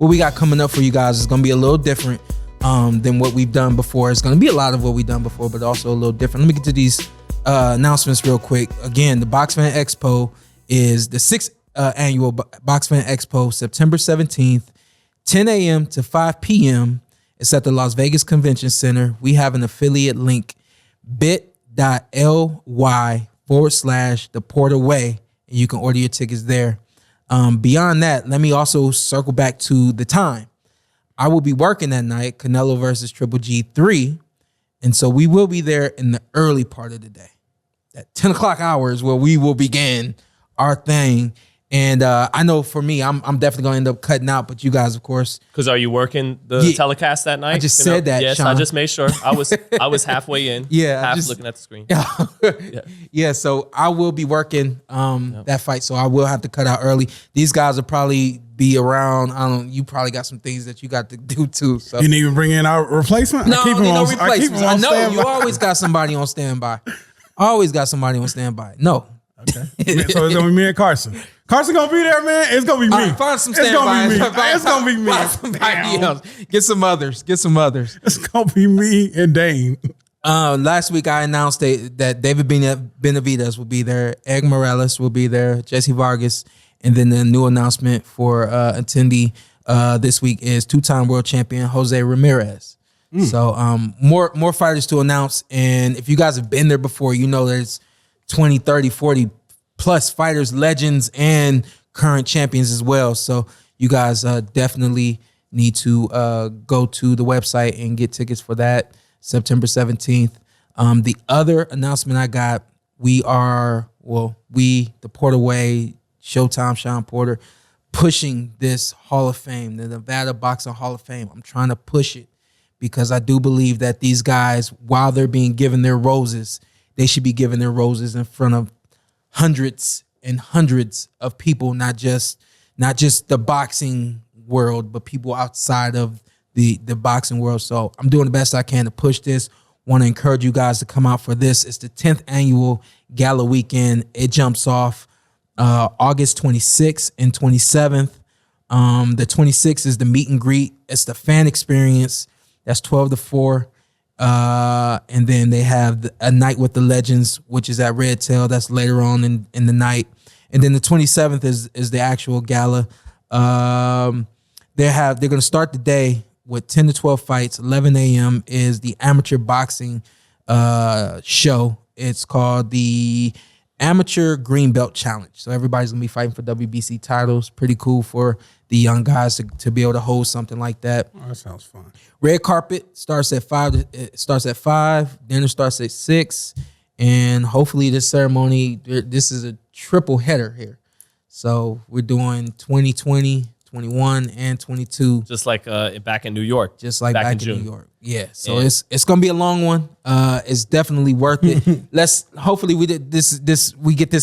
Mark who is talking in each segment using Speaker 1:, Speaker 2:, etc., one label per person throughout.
Speaker 1: what we got coming up for you guys is going to be a little different than what we've done before. It's going to be a lot of what we've done before, but also a little different. Let me get to these announcements real quick. Again, the Box Fan Expo is the 6th annual Box Fan Expo, September 17th, 10 a.m. to 5 p.m. It's at the Las Vegas Convention Center. We have an affiliate link, bit.ly/The Porter Way, and you can order your tickets there. Beyond that, let me also circle back to the time. I will be working that night, Canelo versus Triple G3, and so we will be there in the early part of the day. At 10 o'clock hours where we will begin our thing. And I know for me, I'm definitely going to end up cutting out, but you guys, of course.
Speaker 2: Because are you working the telecast that night?
Speaker 1: I just said that,
Speaker 2: Yes,
Speaker 1: Shawn.
Speaker 2: I just made sure. I was halfway in, half looking at the screen.
Speaker 1: Yeah, so I will be working that fight, so I will have to cut out early. These guys will probably be around. I don't know, you probably got some things that you got to do too. So
Speaker 3: you need to bring in our replacement?
Speaker 1: No, no replacements. I know, you always got somebody on standby. Always got somebody on standby. No.
Speaker 3: Okay. So it's gonna be me and Carson. Carson gonna be there, man. It's gonna be me.
Speaker 1: Find some standby.
Speaker 3: It's gonna be me.
Speaker 1: Find somebody else. Get some others. It's
Speaker 3: gonna be me and Dane.
Speaker 1: Last week I announced that David Benavidez will be there, Egg Morales will be there, Jesse Vargas, and then the new announcement for attendee this week is 2-time world champion Jose Ramirez. So more fighters to announce, and if you guys have been there before, you know there's 20, 30, 40 plus fighters, legends, and current champions as well. So you guys definitely need to go to the website and get tickets for that, September 17th. The other announcement I got, the Porter Way, Showtime, Shawn Porter, pushing this Hall of Fame, the Nevada Boxing Hall of Fame. I'm trying to push it because I do believe that these guys, while they're being given their roses, they should be giving their roses in front of hundreds and hundreds of people, not just the boxing world, but people outside of the boxing world. So I'm doing the best I can to push this. Want to encourage you guys to come out for this. It's the 10th annual gala weekend. It jumps off August 26th and 27th. The 26th is the meet and greet. It's the fan experience. That's 12 to 4. And then they have a night with the legends, which is at Red Tail. That's later on in the night. And then the 27th is the actual gala. They're going to start the day with 10 to 12 fights. 11 a.m. is the amateur boxing show. It's called the Amateur Green Belt Challenge. So everybody's going to be fighting for WBC titles. Pretty cool for the young guys to be able to hold something like that.
Speaker 3: Oh, that sounds fun.
Speaker 1: Red carpet starts at 5. It starts at 5. Dinner starts at 6. And hopefully this ceremony, this is a triple header here. So we're doing 2020, 21, and 22.
Speaker 2: Just like back in New York.
Speaker 1: Just like back in June. New York. Yeah. So it's gonna be a long one. It's definitely worth it. Hopefully we get this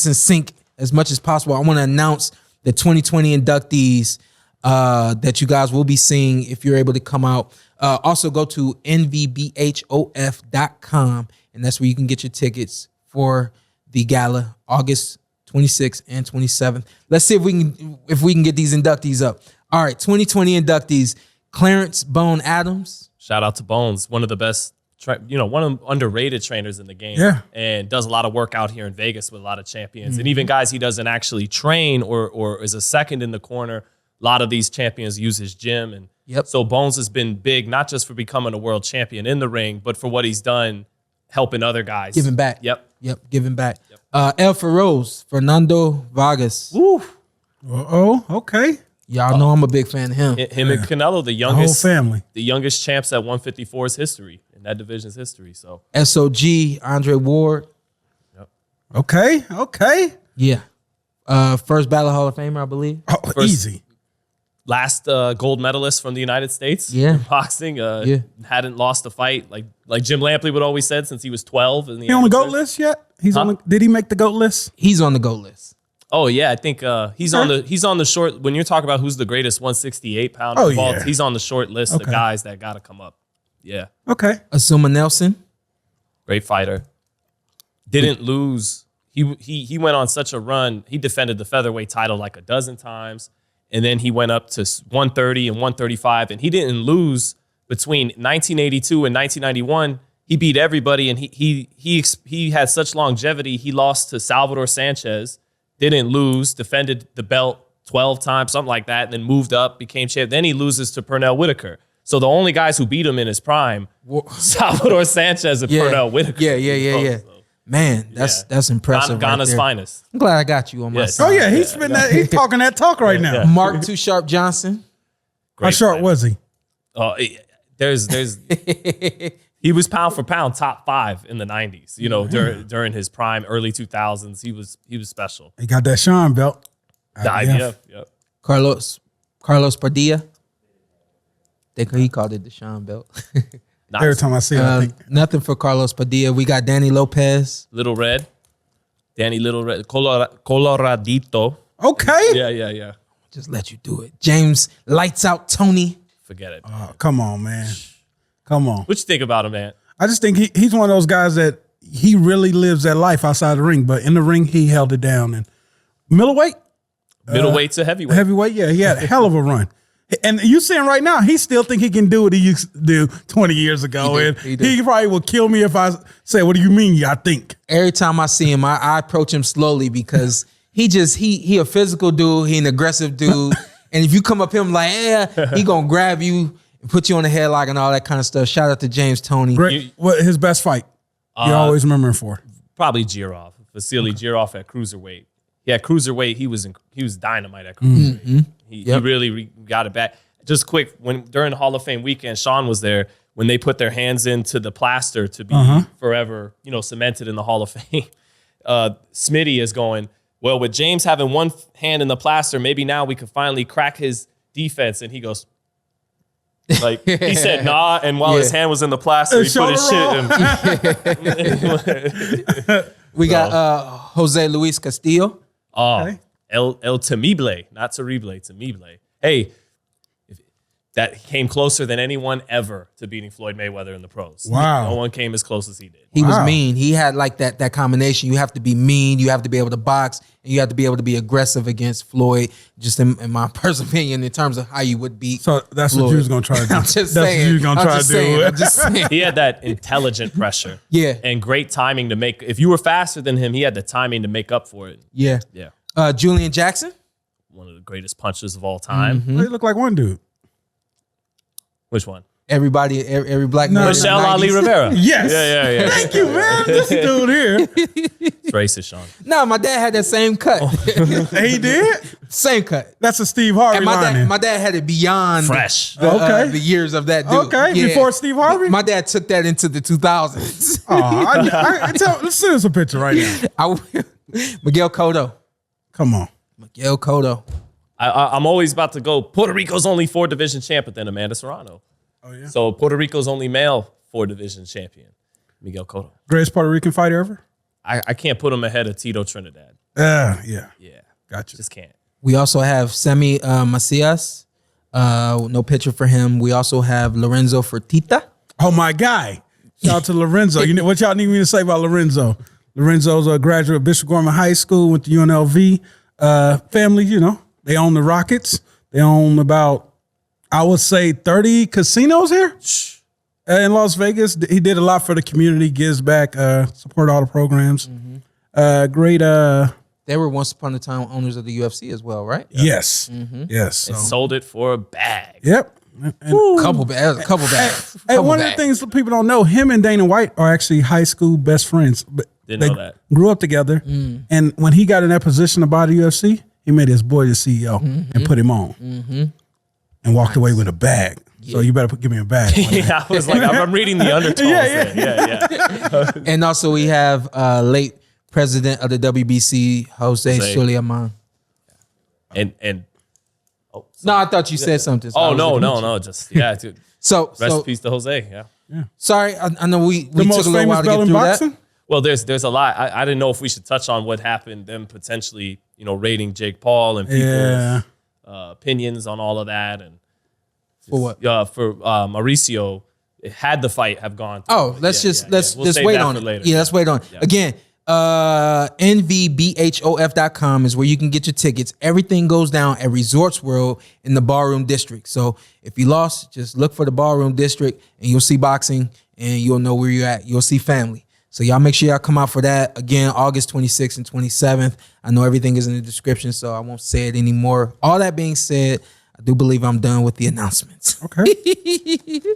Speaker 1: in sync as much as possible. I want to announce the 2020 inductees that you guys will be seeing if you're able to come out. Also go to NVBHOF.com, and that's where you can get your tickets for the gala, August 26th and 27th. Let's see if we can get these inductees up. All right, 2020 inductees: Clarence Bone Adams.
Speaker 2: Shout out to Bones, one of the best, one of the underrated trainers in the game.
Speaker 3: Yeah,
Speaker 2: and does a lot of work out here in Vegas with a lot of champions, and even guys he doesn't actually train or is a second in the corner. A lot of these champions use his gym, and so Bones has been big, not just for becoming a world champion in the ring, but for what he's done helping other guys.
Speaker 1: Giving back.
Speaker 2: Yep,
Speaker 1: giving back. El Feroz, Fernando Vargas.
Speaker 3: Woo. Okay.
Speaker 1: Y'all know I'm a big fan of him.
Speaker 2: Him and Canelo, the youngest
Speaker 3: family.
Speaker 2: The youngest champs at 154's history, in that division's history. So
Speaker 1: SOG, Andre Ward.
Speaker 3: Okay.
Speaker 1: Yeah. First Battle Hall of Famer, I believe.
Speaker 3: Easy.
Speaker 2: Last gold medalist from the United States in boxing. Hadn't lost a fight like Jim Lampley would always said since he was 12.
Speaker 3: He on the GOAT list yet? Did he make the GOAT list?
Speaker 1: He's on the GOAT list.
Speaker 2: Oh yeah, I think he's on the short. When you're talking about who's the greatest 168 pounder, he's on the short list of guys that got to come up. Yeah.
Speaker 3: Okay.
Speaker 1: Azuma Nelson,
Speaker 2: great fighter. Didn't lose. He went on such a run. He defended the featherweight title like a dozen times. and then he went up to 130 and 135, and he didn't lose between 1982 and 1991. He beat everybody, and he had such longevity. He lost to Salvador Sanchez, didn't lose, defended the belt 12 times, something like that, and then moved up, became champ. Then he loses to Pernell Whitaker. So the only guys who beat him in his prime, Salvador Sanchez and Pernell Whitaker.
Speaker 1: Yeah. Man, that's impressive.
Speaker 2: Ghana's finest.
Speaker 1: I'm glad I got you on my side.
Speaker 3: Oh yeah, he's talking that talk right now.
Speaker 2: Yeah.
Speaker 1: Mark Too Sharp Johnson.
Speaker 3: How short was he?
Speaker 2: There's he was pound for pound top 5 in the 90s. You know, during his prime, early 2000s, he was special.
Speaker 3: He got that Shawn belt.
Speaker 2: Yep.
Speaker 1: Carlos Padilla. Think he called it the Shawn belt.
Speaker 3: Every time I see it, I think.
Speaker 1: Nothing for Carlos Padilla. We got Danny Lopez.
Speaker 2: Little Red. Danny Little Red. Coloradito.
Speaker 3: Okay.
Speaker 2: Yeah.
Speaker 1: Just let you do it. James Lights Out Tony.
Speaker 2: Forget it.
Speaker 3: Oh, come on, man. Come on.
Speaker 2: What you think about him, man?
Speaker 3: I just think he's one of those guys that he really lives that life outside the ring, but in the ring, he held it down. And middleweight?
Speaker 2: Middleweight to heavyweight.
Speaker 3: Heavyweight, yeah. He had a hell of a run. And you see him right now, he still think he can do what he used to do 20 years ago. He probably will kill me if I say, what do you mean? Yeah, I think.
Speaker 1: Every time I see him, I approach him slowly because he a physical dude. He an aggressive dude. And if you come up him like, he gonna grab you and put you on the headlock and all that kind of stuff. Shout out to James Toney.
Speaker 3: Great. What his best fight? You always remember him for?
Speaker 2: Probably Jirov. Vasily Jirov at cruiserweight. Yeah, cruiserweight. He was dynamite at cruiserweight. He really got it back. Just quick, during the Hall of Fame weekend, Shawn was there when they put their hands into the plaster to be forever, cemented in the Hall of Fame. Smitty is going, well, with James having one hand in the plaster, maybe now we could finally crack his defense. And he goes, like, he said, nah. And while his hand was in the plaster, he put his shit in.
Speaker 1: We got Jose Luis Castillo.
Speaker 2: Okay. El Temible, not Terrible, Temible. Hey, that came closer than anyone ever to beating Floyd Mayweather in the pros.
Speaker 3: Wow.
Speaker 2: No one came as close as he did.
Speaker 1: He was mean. He had like that combination. You have to be mean. You have to be able to box. And you have to be able to be aggressive against Floyd, just in my personal opinion, in terms of how you would beat
Speaker 3: So that's
Speaker 1: Floyd.
Speaker 3: what you was going to try to do.
Speaker 1: I'm just
Speaker 3: That's
Speaker 1: saying.
Speaker 3: what you was going to try to do.
Speaker 1: I'm just saying.
Speaker 2: He had that intelligent pressure.
Speaker 1: Yeah.
Speaker 2: And great timing to make. If you were faster than him, he had the timing to make up for it.
Speaker 1: Yeah. Julian Jackson.
Speaker 2: One of the greatest punchers of all time.
Speaker 3: He looked like one dude.
Speaker 2: Which one?
Speaker 1: Everybody, every black man.
Speaker 2: Michelle Ali Rivera.
Speaker 3: Yes.
Speaker 2: Yeah.
Speaker 3: Thank you, man. This dude here.
Speaker 2: It's racist, Shawn.
Speaker 1: No, my dad had that same cut.
Speaker 3: He did?
Speaker 1: Same cut.
Speaker 3: That's a Steve Harvey
Speaker 1: And
Speaker 3: line.
Speaker 1: my dad had it beyond
Speaker 2: Fresh.
Speaker 1: the years of that dude.
Speaker 3: Okay, before Steve Harvey?
Speaker 1: My dad took that into the 2000s.
Speaker 3: Let's send us a picture right now.
Speaker 1: Miguel Cotto.
Speaker 3: Come on.
Speaker 1: Miguel Cotto.
Speaker 2: I'm always about to go, Puerto Rico's only 4-division champ, but then Amanda Serrano.
Speaker 3: Oh, yeah.
Speaker 2: So Puerto Rico's only male 4-division champion, Miguel Cotto.
Speaker 3: Greatest Puerto Rican fighter ever?
Speaker 2: I can't put him ahead of Tito Trinidad.
Speaker 3: Yeah.
Speaker 2: Yeah.
Speaker 3: Gotcha.
Speaker 2: Just can't.
Speaker 1: We also have Semi Macias. No picture for him. We also have Lorenzo Fertitta.
Speaker 3: Oh, my guy. Shout out to Lorenzo. You know what y'all need me to say about Lorenzo? Lorenzo's a graduate of Bishop Gorman High School, went to UNLV. Family, they own the Rockets. They own about, I would say, 30 casinos here in Las Vegas. He did a lot for the community, gives back, support all the programs. Great.
Speaker 1: They were once upon a time owners of the UFC as well, right?
Speaker 3: Yes. Yes.
Speaker 2: And
Speaker 3: So.
Speaker 2: sold it for a bag.
Speaker 3: Yep.
Speaker 1: Couple bags.
Speaker 3: Hey, one of the things that people don't know, him and Dana White are actually high school best friends. But
Speaker 2: Didn't
Speaker 3: they
Speaker 2: know that.
Speaker 3: grew up together. And when he got in that position to buy the UFC, he made his boy the CEO and put him on and walked away with a bag. So you better give me a bag.
Speaker 2: Yeah, I was like, I'm reading the undertones. Yeah.
Speaker 1: And also we have late president of the WBC, Jose Suleiman.
Speaker 2: And
Speaker 1: No, I thought you said something. So
Speaker 2: no, just dude.
Speaker 1: So
Speaker 2: Rest in peace to Jose. Yeah.
Speaker 1: sorry, I know we
Speaker 3: The
Speaker 1: took
Speaker 3: most
Speaker 1: a little while
Speaker 3: famous
Speaker 1: to
Speaker 3: belt
Speaker 1: get
Speaker 3: in
Speaker 1: through
Speaker 3: boxing?
Speaker 1: that.
Speaker 2: Well, there's a lot. I didn't know if we should touch on what happened, them potentially, rating Jake Paul and people's opinions on all of that. And
Speaker 1: For what?
Speaker 2: For Mauricio, had the fight have gone through.
Speaker 1: Oh, let's just
Speaker 2: We'll save
Speaker 1: wait
Speaker 2: that
Speaker 1: on
Speaker 2: for
Speaker 1: it.
Speaker 2: later.
Speaker 1: Yeah, let's wait on it.
Speaker 2: Yeah.
Speaker 1: Again, NVBHOF.com is where you can get your tickets. Everything goes down at Resorts World in the Ballroom District. So if you lost, just look for the Ballroom District and you'll see boxing and you'll know where you're at. You'll see family. So y'all make sure y'all come out for that. Again, August 26th and 27th. I know everything is in the description, so I won't say it anymore. All that being said, I do believe I'm done with the announcements.
Speaker 3: Okay.